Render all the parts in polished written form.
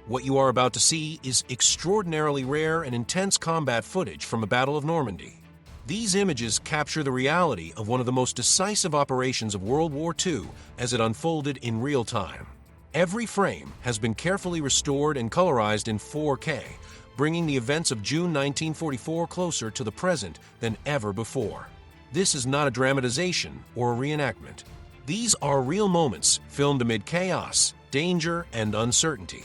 What you are about to see is extraordinarily rare and intense combat footage from a Battle of Normandy. These images capture the reality of one of the most decisive operations of World War II as it unfolded in real time. Every frame has been carefully restored and colorized in 4K, bringing the events of June 1944 closer to the present than ever before. This is not a dramatization or a reenactment. These are real moments filmed amid chaos, danger, and uncertainty.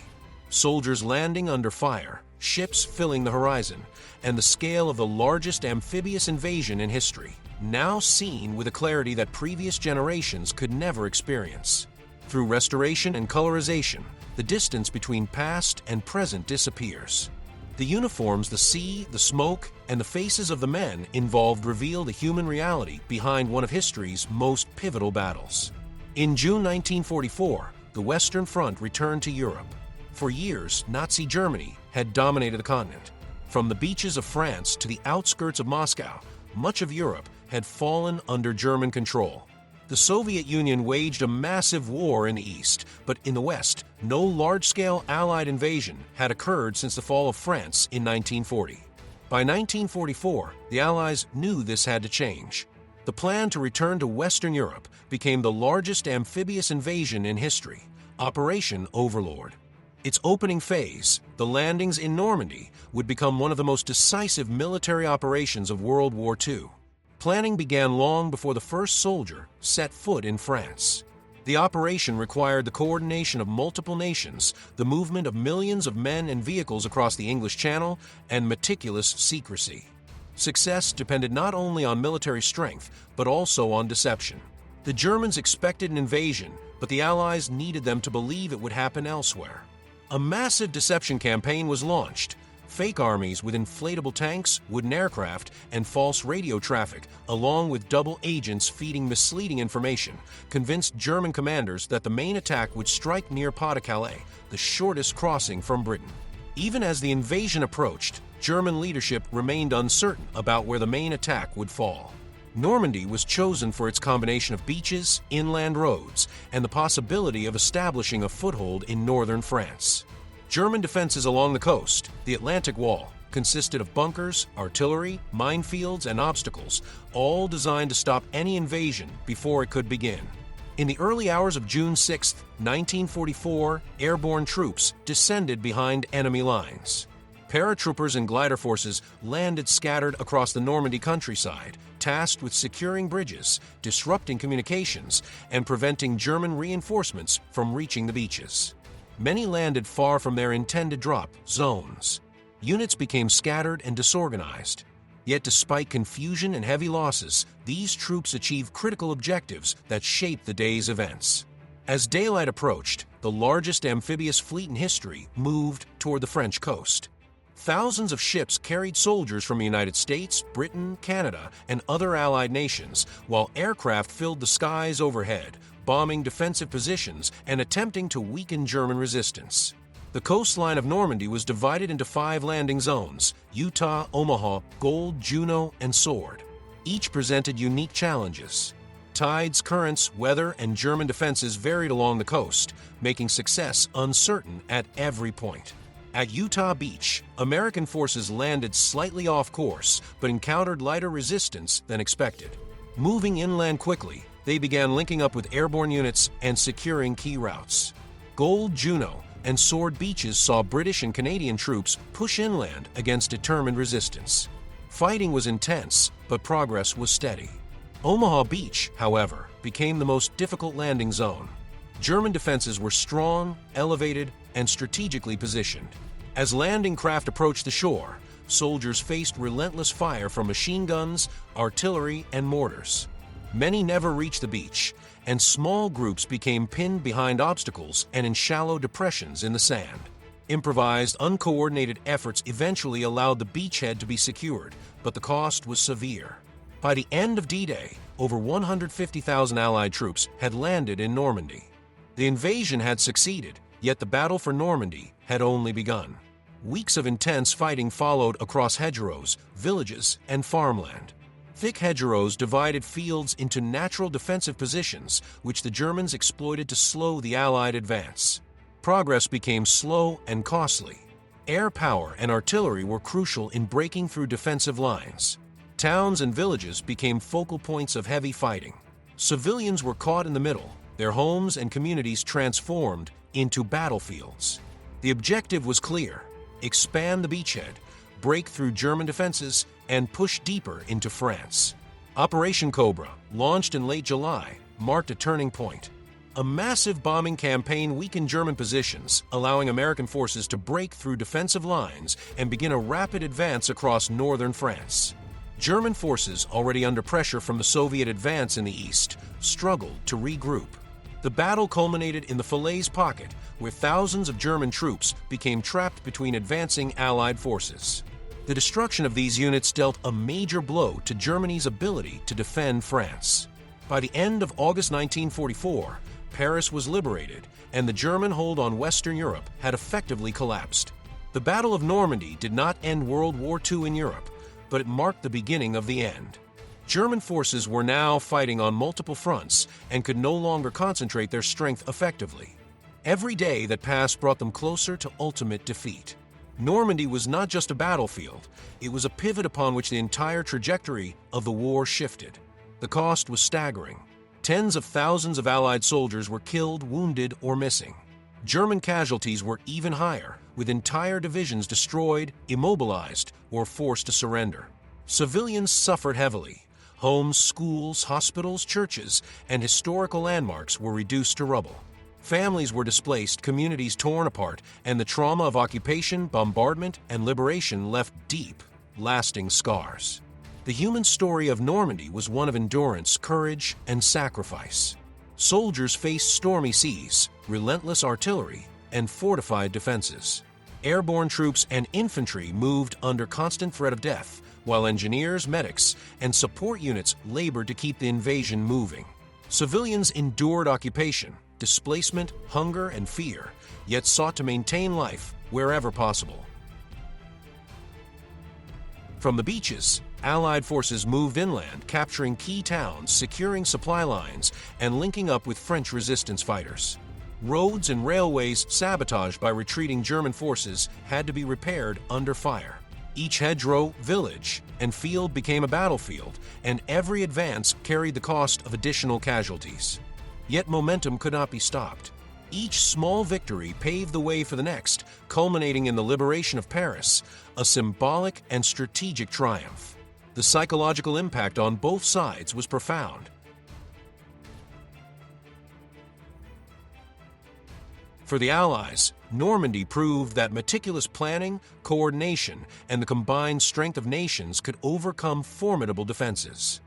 Soldiers landing under fire, ships filling the horizon, and the scale of the largest amphibious invasion in history, now seen with a clarity that previous generations could never experience. Through restoration and colorization, the distance between past and present disappears. The uniforms, the sea, the smoke, and the faces of the men involved reveal the human reality behind one of history's most pivotal battles. In June 1944, the Western Front returned to Europe. For years, Nazi Germany had dominated the continent. From the beaches of France to the outskirts of Moscow, much of Europe had fallen under German control. The Soviet Union waged a massive war in the east, but in the west, no large-scale Allied invasion had occurred since the fall of France in 1940. By 1944, the Allies knew this had to change. The plan to return to Western Europe became the largest amphibious invasion in history, Operation Overlord. Its opening phase, the landings in Normandy, would become one of the most decisive military operations of World War II. Planning began long before the first soldier set foot in France. The operation required the coordination of multiple nations, the movement of millions of men and vehicles across the English Channel, and meticulous secrecy. Success depended not only on military strength, but also on deception. The Germans expected an invasion, but the Allies needed them to believe it would happen elsewhere. A massive deception campaign was launched. Fake armies with inflatable tanks, wooden aircraft, and false radio traffic, along with double agents feeding misleading information, convinced German commanders that the main attack would strike near Pas-de-Calais, the shortest crossing from Britain. Even as the invasion approached, German leadership remained uncertain about where the main attack would fall. Normandy was chosen for its combination of beaches, inland roads, and the possibility of establishing a foothold in northern France. German defenses along the coast, the Atlantic Wall, consisted of bunkers, artillery, minefields, and obstacles, all designed to stop any invasion before it could begin. In the early hours of June 6, 1944, airborne troops descended behind enemy lines. Paratroopers and glider forces landed scattered across the Normandy countryside, tasked with securing bridges, disrupting communications, and preventing German reinforcements from reaching the beaches. Many landed far from their intended drop zones. Units became scattered and disorganized. Yet despite confusion and heavy losses, these troops achieved critical objectives that shaped the day's events. As daylight approached, the largest amphibious fleet in history moved toward the French coast. Thousands of ships carried soldiers from the United States, Britain, Canada, and other Allied nations, while aircraft filled the skies overhead, bombing defensive positions and attempting to weaken German resistance. The coastline of Normandy was divided into 5 landing zones: Utah, Omaha, Gold, Juno, and Sword. Each presented unique challenges. Tides, currents, weather, and German defenses varied along the coast, making success uncertain at every point. At Utah Beach, American forces landed slightly off course, but encountered lighter resistance than expected. Moving inland quickly, they began linking up with airborne units and securing key routes. Gold, Juno, and Sword beaches saw British and Canadian troops push inland against determined resistance. Fighting was intense, but progress was steady. Omaha Beach, however, became the most difficult landing zone. German defenses were strong, elevated, and strategically positioned. As landing craft approached the shore, soldiers faced relentless fire from machine guns, artillery, and mortars. Many never reached the beach, and small groups became pinned behind obstacles and in shallow depressions in the sand. Improvised, uncoordinated efforts eventually allowed the beachhead to be secured, but the cost was severe. By the end of D-Day, over 150,000 Allied troops had landed in Normandy. The invasion had succeeded, yet the battle for Normandy had only begun. Weeks of intense fighting followed across hedgerows, villages, and farmland. Thick hedgerows divided fields into natural defensive positions, which the Germans exploited to slow the Allied advance. Progress became slow and costly. Air power and artillery were crucial in breaking through defensive lines. Towns and villages became focal points of heavy fighting. Civilians were caught in the middle, their homes and communities transformed into battlefields. The objective was clear: expand the beachhead, break through German defenses, and push deeper into France. Operation Cobra, launched in late July, marked a turning point. A massive bombing campaign weakened German positions, allowing American forces to break through defensive lines and begin a rapid advance across northern France. German forces, already under pressure from the Soviet advance in the east, struggled to regroup. The battle culminated in the Falaise Pocket, where thousands of German troops became trapped between advancing Allied forces. The destruction of these units dealt a major blow to Germany's ability to defend France. By the end of August 1944, Paris was liberated, and the German hold on Western Europe had effectively collapsed. The Battle of Normandy did not end World War II in Europe, but it marked the beginning of the end. German forces were now fighting on multiple fronts and could no longer concentrate their strength effectively. Every day that passed brought them closer to ultimate defeat. Normandy was not just a battlefield, it was a pivot upon which the entire trajectory of the war shifted. The cost was staggering. Tens of thousands of Allied soldiers were killed, wounded, or missing. German casualties were even higher, with entire divisions destroyed, immobilized, or forced to surrender. Civilians suffered heavily. Homes, schools, hospitals, churches, and historical landmarks were reduced to rubble. Families were displaced, communities torn apart, and the trauma of occupation, bombardment, and liberation left deep, lasting scars. The human story of Normandy was one of endurance, courage, and sacrifice. Soldiers faced stormy seas, relentless artillery, and fortified defenses. Airborne troops and infantry moved under constant threat of death, while engineers, medics, and support units labored to keep the invasion moving. Civilians endured occupation, displacement, hunger, and fear, yet sought to maintain life wherever possible. From the beaches, Allied forces moved inland, capturing key towns, securing supply lines, and linking up with French resistance fighters. Roads and railways sabotaged by retreating German forces had to be repaired under fire. Each hedgerow, village, and field became a battlefield, and every advance carried the cost of additional casualties. Yet momentum could not be stopped. Each small victory paved the way for the next, culminating in the liberation of Paris, a symbolic and strategic triumph. The psychological impact on both sides was profound. For the Allies, Normandy proved that meticulous planning, coordination, and the combined strength of nations could overcome formidable defenses.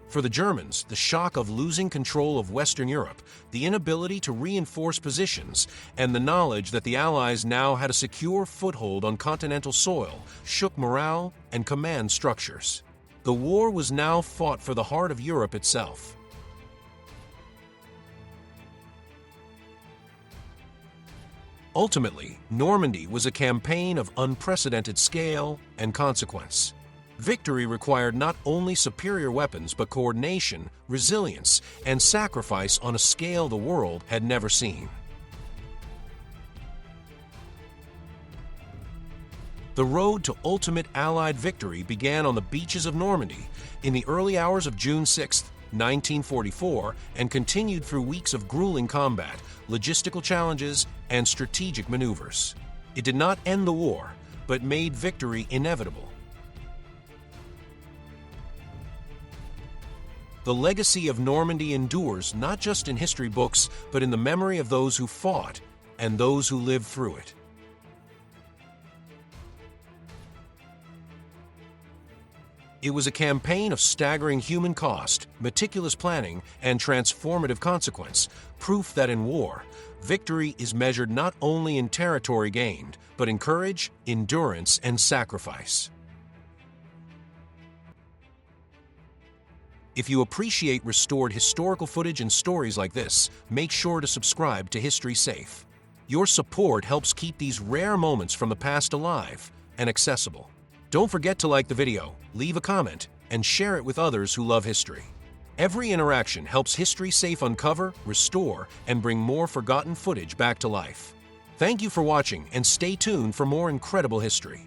For the Germans, the shock of losing control of Western Europe, the inability to reinforce positions, and the knowledge that the Allies now had a secure foothold on continental soil shook morale and command structures. The war was now fought for the heart of Europe itself. Ultimately, Normandy was a campaign of unprecedented scale and consequence. Victory required not only superior weapons, but coordination, resilience, and sacrifice on a scale the world had never seen. The road to ultimate Allied victory began on the beaches of Normandy in the early hours of June 6, 1944, and continued through weeks of grueling combat, logistical challenges, and strategic maneuvers. It did not end the war, but made victory inevitable. The legacy of Normandy endures not just in history books, but in the memory of those who fought and those who lived through it. It was a campaign of staggering human cost, meticulous planning, and transformative consequence, proof that in war, victory is measured not only in territory gained, but in courage, endurance, and sacrifice. If you appreciate restored historical footage and stories like this, make sure to subscribe to History Safe. Your support helps keep these rare moments from the past alive and accessible. Don't forget to like the video, leave a comment, and share it with others who love history. Every interaction helps History Safe uncover, restore, and bring more forgotten footage back to life. Thank you for watching, and stay tuned for more incredible history.